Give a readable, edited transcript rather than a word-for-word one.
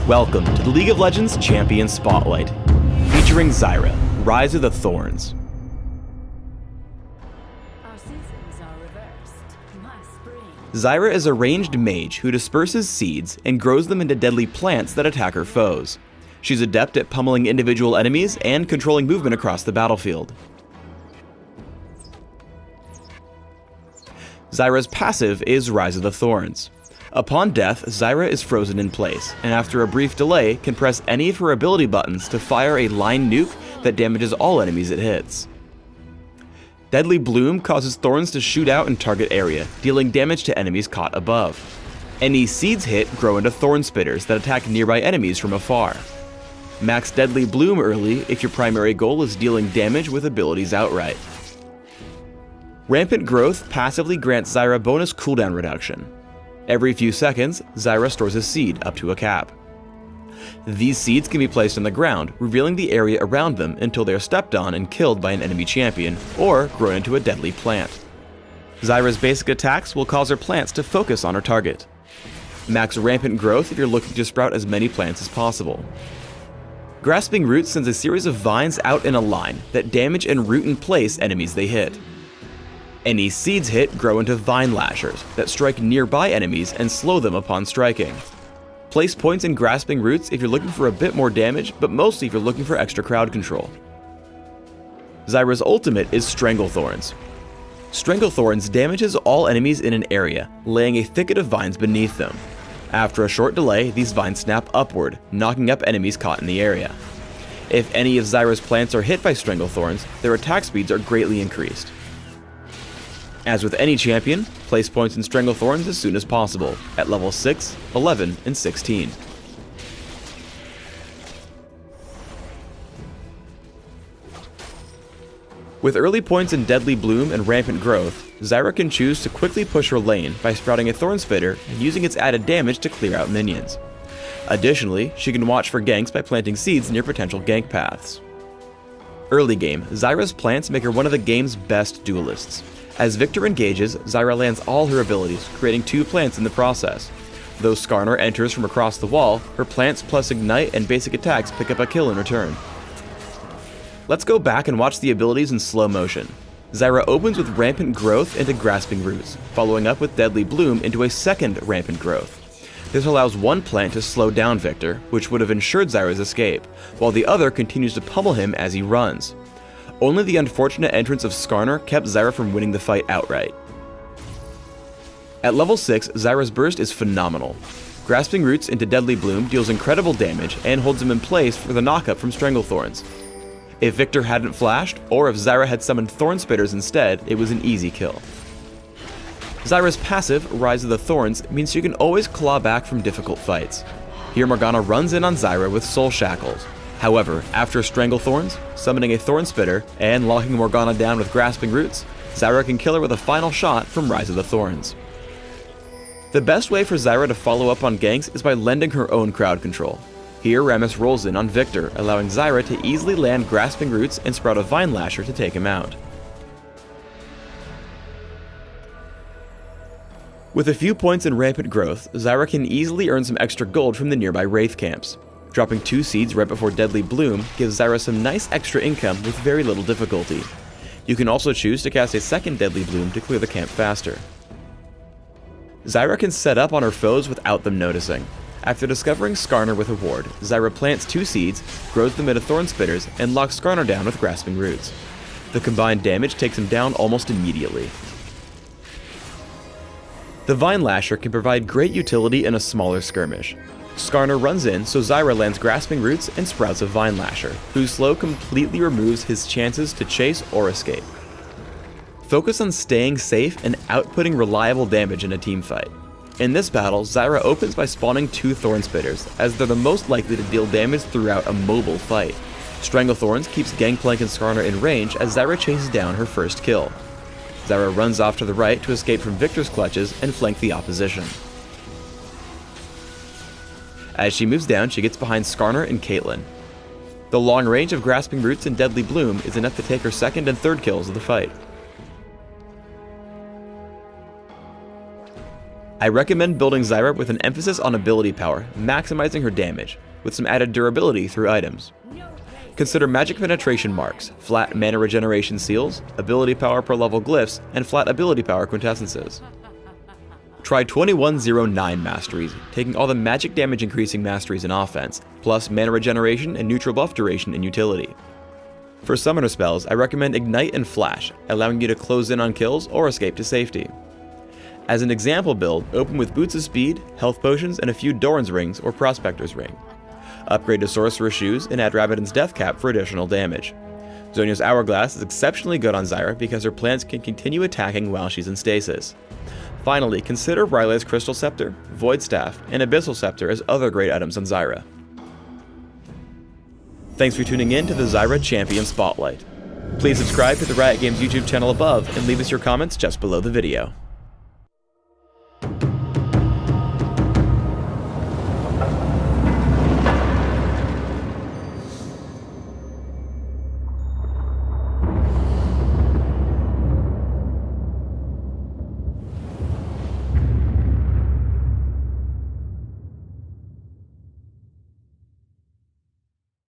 Welcome to the League of Legends Champion Spotlight, featuring Zyra, Rise of the Thorns. Our seasons are reversed. My spring. Zyra is a ranged mage who disperses seeds and grows them into deadly plants that attack her foes. She's adept at pummeling individual enemies and controlling movement across the battlefield. Zyra's passive is Rise of the Thorns. Upon death, Zyra is frozen in place, and after a brief delay, can press any of her ability buttons to fire a line nuke that damages all enemies it hits. Deadly Bloom causes thorns to shoot out in target area, dealing damage to enemies caught above. Any seeds hit grow into thorn spitters that attack nearby enemies from afar. Max Deadly Bloom early if your primary goal is dealing damage with abilities outright. Rampant Growth passively grants Zyra bonus cooldown reduction. Every few seconds, Zyra stores a seed up to a cap. These seeds can be placed on the ground, revealing the area around them until they are stepped on and killed by an enemy champion, or grown into a deadly plant. Zyra's basic attacks will cause her plants to focus on her target. Max Rampant Growth if you're looking to sprout as many plants as possible. Grasping Roots sends a series of vines out in a line that damage and root in place enemies they hit. Any seeds hit grow into vine lashers that strike nearby enemies and slow them upon striking. Place points in Grasping Roots if you're looking for a bit more damage, but mostly if you're looking for extra crowd control. Zyra's ultimate is Strangle Thorns. Strangle Thorns damages all enemies in an area, laying a thicket of vines beneath them. After a short delay, these vines snap upward, knocking up enemies caught in the area. If any of Zyra's plants are hit by Strangle Thorns, their attack speeds are greatly increased. As with any champion, place points in Strangle Thorns as soon as possible, at level 6, 11, and 16. With early points in Deadly Bloom and Rampant Growth, Zyra can choose to quickly push her lane by sprouting a Thorn Spitter and using its added damage to clear out minions. Additionally, she can watch for ganks by planting seeds near potential gank paths. Early game, Zyra's plants make her one of the game's best duelists. As Victor engages, Zyra lands all her abilities, creating 2 plants in the process. Though Skarner enters from across the wall, her plants plus Ignite and basic attacks pick up a kill in return. Let's go back and watch the abilities in slow motion. Zyra opens with Rampant Growth into Grasping Roots, following up with Deadly Bloom into a second Rampant Growth. This allows one plant to slow down Victor, which would have ensured Zyra's escape, while the other continues to pummel him as he runs. Only the unfortunate entrance of Skarner kept Zyra from winning the fight outright. At level 6, Zyra's burst is phenomenal. Grasping Roots into Deadly Bloom deals incredible damage and holds him in place for the knockup from Strangle Thorns. If Victor hadn't flashed, or if Zyra had summoned Thorn Spitters instead, it was an easy kill. Zyra's passive, Rise of the Thorns, means she can always claw back from difficult fights. Here Morgana runs in on Zyra with Soul Shackles. However, after Strangle Thorns, summoning a Thorn Spitter, and locking Morgana down with Grasping Roots, Zyra can kill her with a final shot from Rise of the Thorns. The best way for Zyra to follow up on ganks is by lending her own crowd control. Here Rammus rolls in on Victor, allowing Zyra to easily land Grasping Roots and sprout a Vine Lasher to take him out. With a few points in Rampant Growth, Zyra can easily earn some extra gold from the nearby Wraith camps. Dropping 2 seeds right before Deadly Bloom gives Zyra some nice extra income with very little difficulty. You can also choose to cast a second Deadly Bloom to clear the camp faster. Zyra can set up on her foes without them noticing. After discovering Skarner with a ward, Zyra plants 2 seeds, grows them into Thorn Spitters, and locks Skarner down with Grasping Roots. The combined damage takes him down almost immediately. The Vine Lasher can provide great utility in a smaller skirmish. Skarner runs in, so Zyra lands Grasping Roots and sprouts a Vine Lasher, whose slow completely removes his chances to chase or escape. Focus on staying safe and outputting reliable damage in a team fight. In this battle, Zyra opens by spawning 2 Thorn Spitters, as they're the most likely to deal damage throughout a mobile fight. Strangle Thorns keeps Gangplank and Skarner in range as Zyra chases down her first kill. Zyra runs off to the right to escape from Victor's clutches and flank the opposition. As she moves down, she gets behind Skarner and Caitlyn. The long range of Grasping Roots and Deadly Bloom is enough to take her second and third kills of the fight. I recommend building Zyra with an emphasis on ability power, maximizing her damage, with some added durability through items. Consider magic penetration marks, flat mana regeneration seals, ability power per level glyphs, and flat ability power quintessences. Try 2109 masteries, taking all the magic damage increasing masteries in offense, plus mana regeneration and neutral buff duration in utility. For summoner spells, I recommend Ignite and Flash, allowing you to close in on kills or escape to safety. As an example build, open with Boots of Speed, Health Potions, and a few Doran's Rings or Prospector's Ring. Upgrade to Sorcerer's Shoes and add Rabadon's Death Cap for additional damage. Zonia's Hourglass is exceptionally good on Zyra because her plants can continue attacking while she's in stasis. Finally, consider Rylai's Crystal Scepter, Void Staff, and Abyssal Scepter as other great items on Zyra. Thanks for tuning in to the Zyra Champion Spotlight. Please subscribe to the Riot Games YouTube channel above and leave us your comments just below the video.